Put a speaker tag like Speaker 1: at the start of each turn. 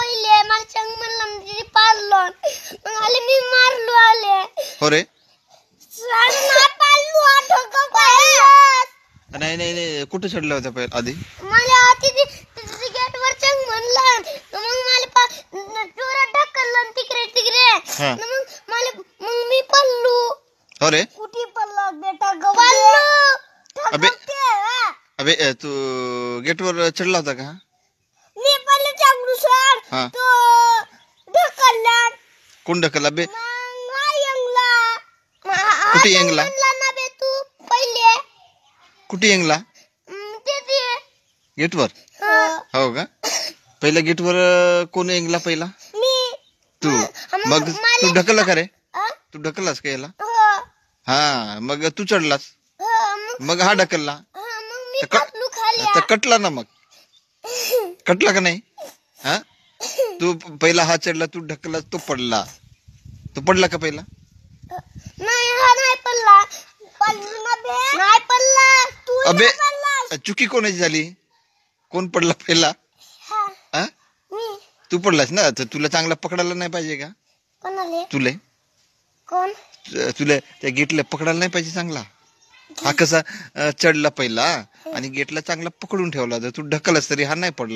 Speaker 1: पहिले मला चंग म्हणला म्हणजे पाळलो मग आले मी मारलो आले
Speaker 2: हो रे
Speaker 1: नाही पाळलो आठवतो पाळलो
Speaker 2: नाही नाही नाही कुठे चढला होता पहिले आधी
Speaker 1: मला आधी गेट वर चंग म्हणला मग मला चोरा ढकललं तिकडे तिकडे मग मी पळलो
Speaker 2: हो रे
Speaker 1: कुठे पळलो बेटा गवालो
Speaker 2: अबे अबे तू गेट वर चढला होता का
Speaker 1: मी पहिले चांगलू सर
Speaker 2: हा
Speaker 1: तो ढकलला
Speaker 2: कोण ढकलला बे
Speaker 1: कुठे
Speaker 2: येंगला
Speaker 1: ना बे तू पहिले
Speaker 2: कुठे येंगला
Speaker 1: ते
Speaker 2: गेट वर हो का पहिला गेट वर कोण येंगला पहिला
Speaker 1: मी
Speaker 2: तू मग तू ढकलला का रे तू ढकललास का याला हा मग तू चढलास मग हा ढकलला तर कटला ना मग कटला का नाही हा तू पहिला हा चढला तू ढकलला तो पडला का पहिला
Speaker 1: नाही हा नाही पडला नाही पडला तू
Speaker 2: अबे चुकी कोणाची झाली कोण पडला पहिला हा तू पडलास ना तर तुला चांगला पकडायला नाही पाहिजे का तुले
Speaker 1: कोण
Speaker 2: तुला त्या गेटला पकडायला नाही पाहिजे चांगला हा कसा चढला पहिला आणि गेटला चांगला पकडून ठेवला तर तू ढकलस तरी हा नाही पडला